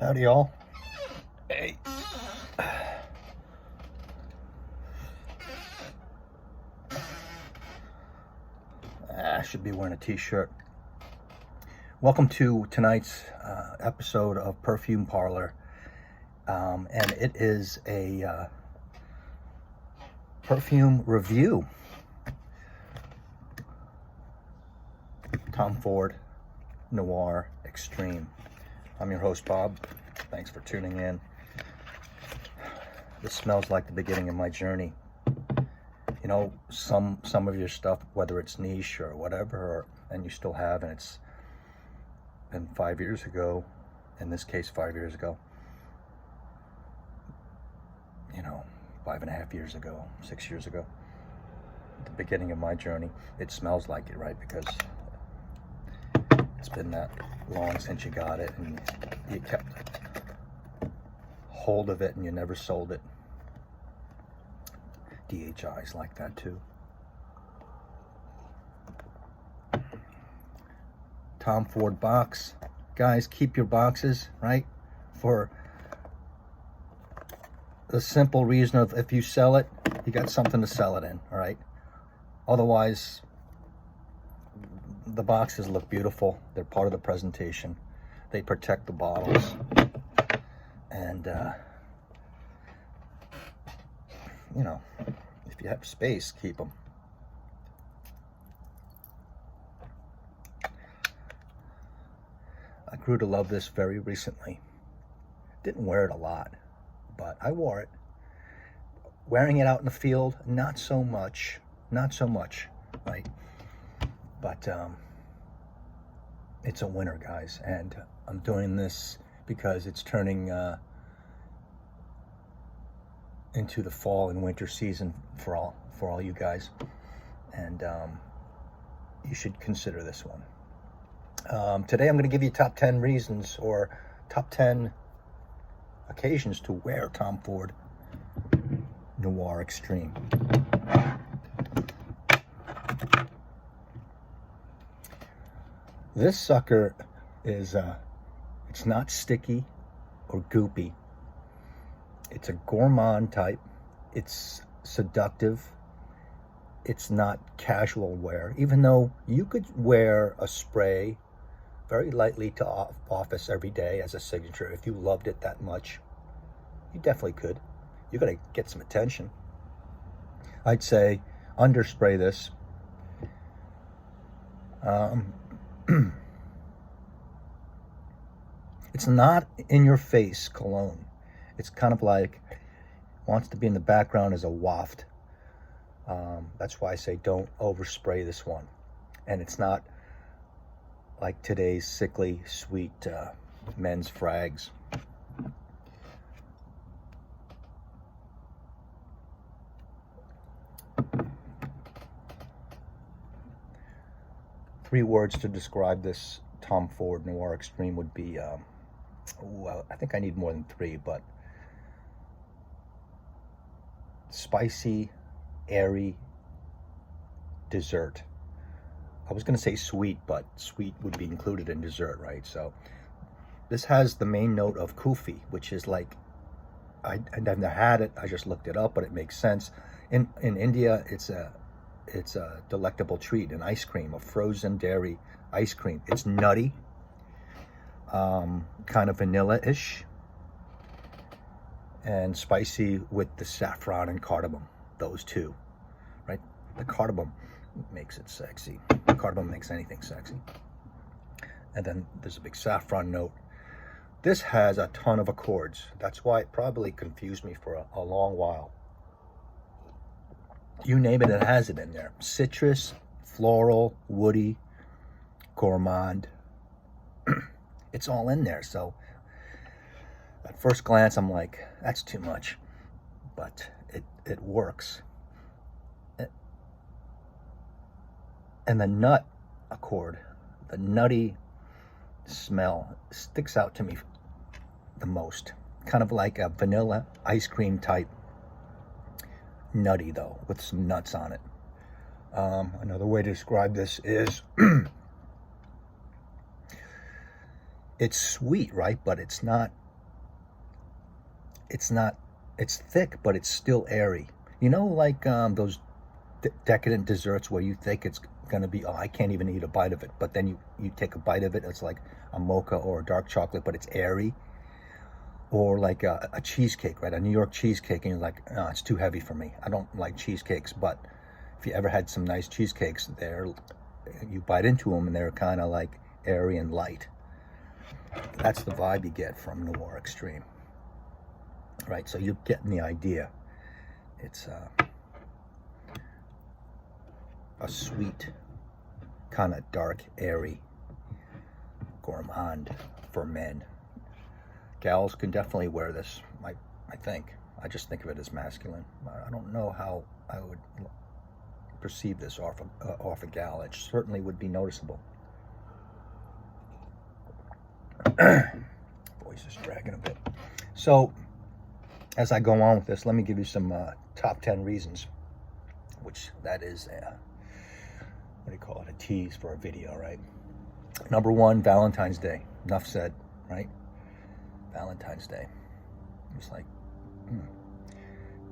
Howdy, y'all. Hey. I should be wearing a t-shirt. Welcome to tonight's episode of Perfume Parlor. And it is a perfume review. Tom Ford Noir Extreme. I'm your host, Bob. Thanks for tuning in. This smells like the beginning of my journey. You know, some of your stuff, whether it's niche or whatever, and you still have, and it's been 5 years ago, in this case 5 years ago, you know, 5.5 years ago, 6 years ago, the beginning of my journey, it smells like it, right? Because it's been that long since you got it, and you kept hold of it and you never sold it. DHI's like that too. Tom Ford box. Guys, keep your boxes, right? For the simple reason of if you sell it, you got something to sell it in, all right? Otherwise, the boxes look beautiful. They're part of the presentation. They protect the bottles. And, you know, if you have space, keep them. I grew to love this very recently. Didn't wear it a lot, but I wore it. Wearing it out in the field, not so much, right? But it's a winter, guys, and I'm doing this because it's turning into the fall and winter season for all you guys, and you should consider this one. Today I'm going to give you top 10 reasons or top 10 occasions to wear Tom Ford Noir Extreme. This sucker is it's not sticky or goopy. It's a gourmand type. It's seductive. It's not casual wear, even though you could wear a spray very lightly to office every day as a signature. If you loved it that much, you definitely could. You're gonna get some attention. I'd say underspray this. It's not in your face cologne. It's kind of like wants to be in the background as a waft. That's why I say don't overspray this one. And it's not like today's sickly sweet men's frags. Three words to describe this Tom Ford Noir Extreme would be, well, I think I need more than three, but spicy, airy, dessert. I was going to say sweet, but sweet would be included in dessert, right? So this has the main note of kufi, which is like, I've never had it. I just looked it up, but it makes sense. In India, it's a delectable treat, an ice cream, a frozen dairy ice cream. It's nutty, kind of vanilla-ish, and spicy with the saffron and cardamom, those two, right? The cardamom makes it sexy. The cardamom makes anything sexy. And then there's a big saffron note. This has a ton of accords. That's why it probably confused me for a long while. You name it, it has it in there. Citrus, floral, woody, gourmand. It's all in there. So at first glance, I'm like, that's too much. But it works. And the nut accord, the nutty smell sticks out to me the most. Kind of like a vanilla ice cream type. Nutty though, with some nuts on it. Another way to describe this is it's sweet, right? But it's not it's not, it's thick, but it's still airy. You know, like those decadent desserts where you think it's gonna be, oh, I can't even eat a bite of it, but then you take a bite of it, it's like a mocha or a dark chocolate, but it's airy. Or like a cheesecake, right? A New York cheesecake, and you're like, oh, it's too heavy for me. I don't like cheesecakes, but if you ever had some nice cheesecakes, you bite into them and they're kind of like airy and light. That's the vibe you get from Noir Extreme, right? So you're getting the idea. It's a sweet, kind of dark, airy gourmand for men. Gals can definitely wear this, I think. I just think of it as masculine. I don't know how I would perceive this off a gal. It certainly would be noticeable. Voice is dragging a bit. So, as I go on with this, let me give you some top 10 reasons, which that is, what do you call it, a tease for a video, right? Number one, Valentine's Day. Enough said, right? Valentine's Day. It's like,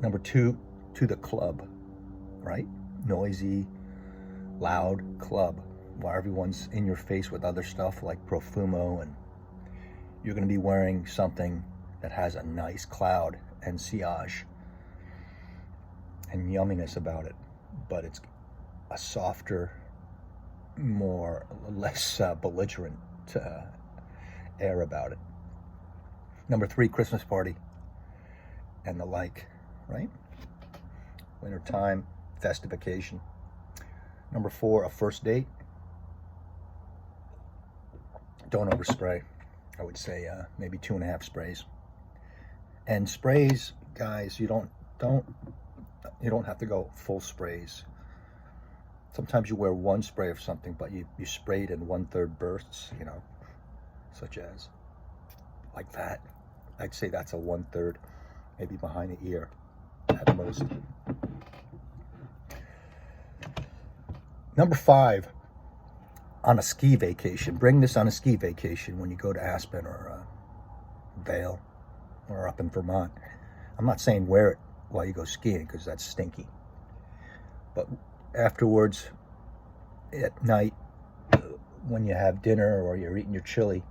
Number two, to the club, right? Noisy, loud club, where everyone's in your face with other stuff like Profumo, and you're going to be wearing something that has a nice cloud and sillage and yumminess about it, but it's a softer, less belligerent air about it. Number three, Christmas party and the like, right? Wintertime, festivication. Number four, a first date. Don't overspray. I would say maybe 2.5 sprays. And sprays, guys, you don't have to go full sprays. Sometimes you wear one spray of something, but you spray it in 1/3 bursts, you know, such as like that. I'd say that's a 1/3, maybe behind the ear at most. Number five, on a ski vacation. Bring this on a ski vacation when you go to Aspen or Vail or up in Vermont. I'm not saying wear it while you go skiing because that's stinky. But afterwards, at night, when you have dinner or you're eating your chili,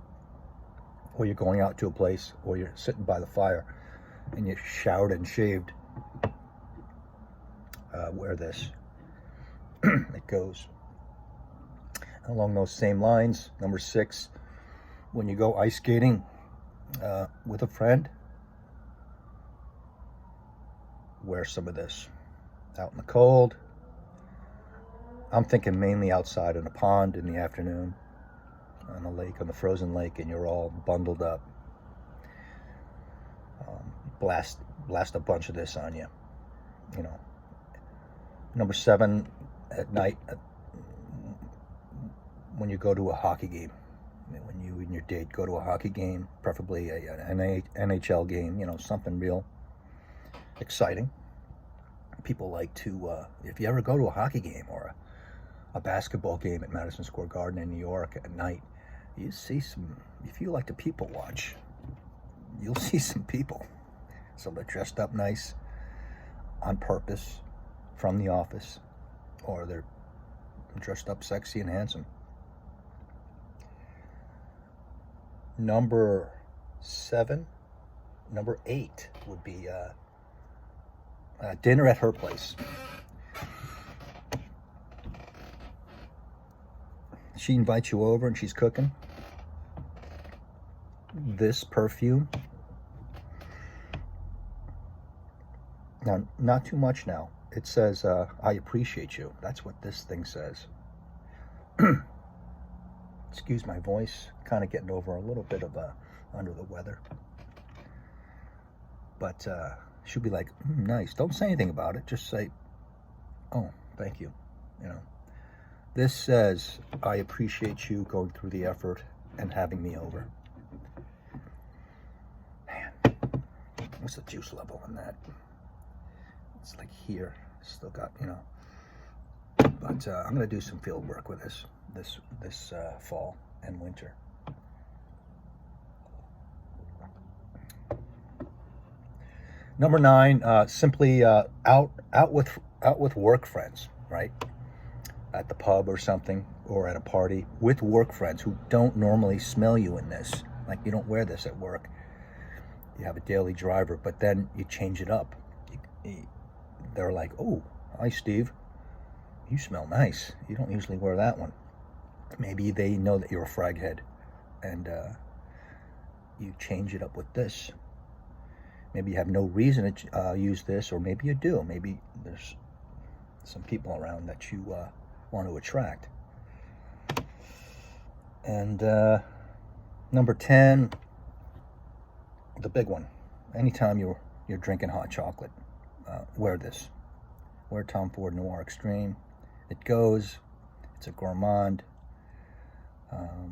or you're going out to a place, or you're sitting by the fire and you're showered and shaved, wear this. It goes. Along those same lines, number six, when you go ice skating with a friend, wear some of this. Out in the cold. I'm thinking mainly outside in a pond in the afternoon, on a lake, on the frozen lake, and you're all bundled up. Blast a bunch of this on you, you know. Number seven, at night, when you go to a hockey game, when you and your date go to a hockey game, preferably an NHL game, you know, something real exciting. People like to, if you ever go to a hockey game or a basketball game at Madison Square Garden in New York at night, you see some, if you like to people watch, you'll see some people. So they're dressed up nice on purpose from the office, or they're dressed up sexy and handsome. Number eight would be dinner at her place. She invites you over and she's cooking. This perfume. Now, not too much now. It says, I appreciate you. That's what this thing says. Excuse my voice. Kind of getting over a little bit of under the weather. But she'll be like, nice. Don't say anything about it. Just say, oh, thank you. You know. This says, I appreciate you going through the effort and having me over. Man, what's the juice level on that? It's like here. Still got, you know. But I'm going to do some field work with this fall and winter. Number 9, simply out with work friends, right? At the pub or something, or at a party with work friends who don't normally smell you in this. Like, you don't wear this at work. You have a daily driver, but then you change it up. They're like, oh, hi, Steve. You smell nice. You don't usually wear that one. Maybe they know that you're a frag head, and you change it up with this. Maybe you have no reason to use this, or maybe you do. Maybe there's some people around that you want to attract. And number 10, the big one. Anytime you're drinking hot chocolate, wear this. Wear Tom Ford Noir Extreme. It goes. It's a gourmand.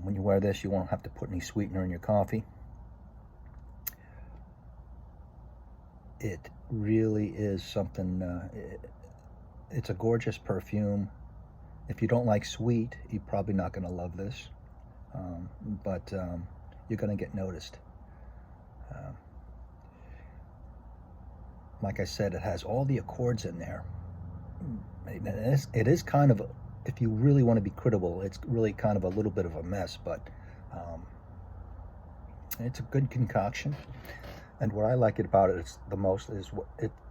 When you wear this, you won't have to put any sweetener in your coffee. It really is something. It's a gorgeous perfume. If you don't like sweet, you're probably not going to love this. But you're going to get noticed. Like I said, it has all the accords in there. It is kind of, if you really want to be critical, it's really kind of a little bit of a mess, but it's a good concoction. And what I like about it the most is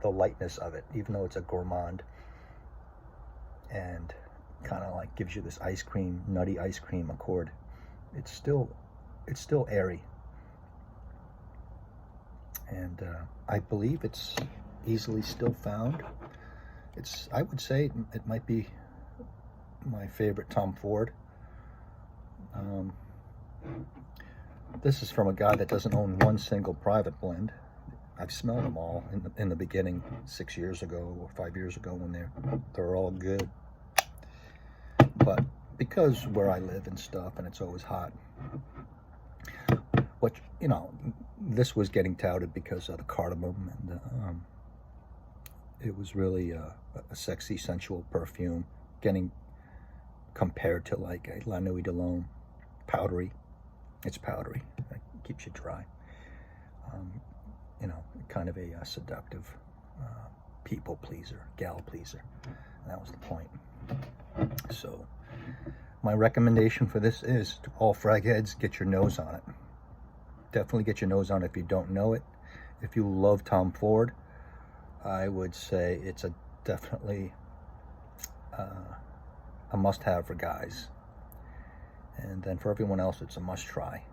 the lightness of it, even though it's a gourmand, and kind of like gives you this ice cream, nutty ice cream accord. It's still airy, and I believe it's easily still found. I would say it might be my favorite Tom Ford. This is from a guy that doesn't own one single private blend. I've smelled them all in the beginning, 6 years ago or 5 years ago, when they're all good. But because where I live and stuff, and it's always hot, what this was getting touted because of the cardamom, and it was really a sexy, sensual perfume, getting compared to like a La Nuit de L'Homme, powdery. It's powdery. It keeps you dry. Kind of a seductive people pleaser, gal pleaser. And that was the point. So my recommendation for this is to all frag heads, get your nose on it. Definitely get your nose on it if you don't know it. If you love Tom Ford, I would say it's definitely a must-have for guys. And then for everyone else, it's a must-try.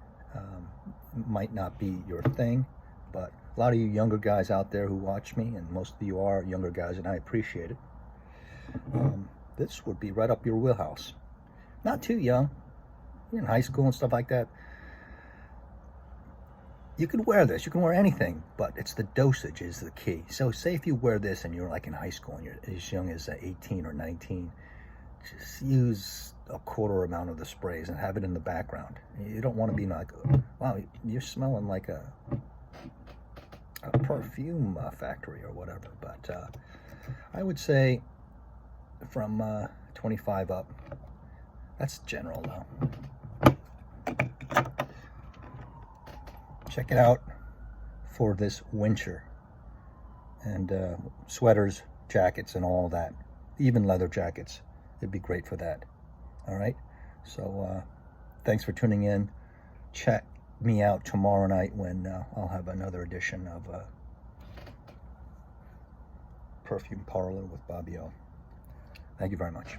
Might not be your thing, but a lot of you younger guys out there who watch me, and most of you are younger guys, and I appreciate it. This would be right up your wheelhouse. Not too young. You're in high school and stuff like that. You can wear this. You can wear anything, but it's the dosage is the key. So say if you wear this and you're like in high school and you're as young as 18 or 19, just use a quarter amount of the sprays and have it in the background. You don't want to be like, wow, you're smelling like a perfume factory or whatever. But I would say from 25 up. That's general though. Check it out for this winter. And sweaters, jackets, and all that. Even leather jackets. It'd be great for that. All right? So thanks for tuning in. Check me out tomorrow night when I'll have another edition of Perfume Parlor with Bobby O. Thank you very much.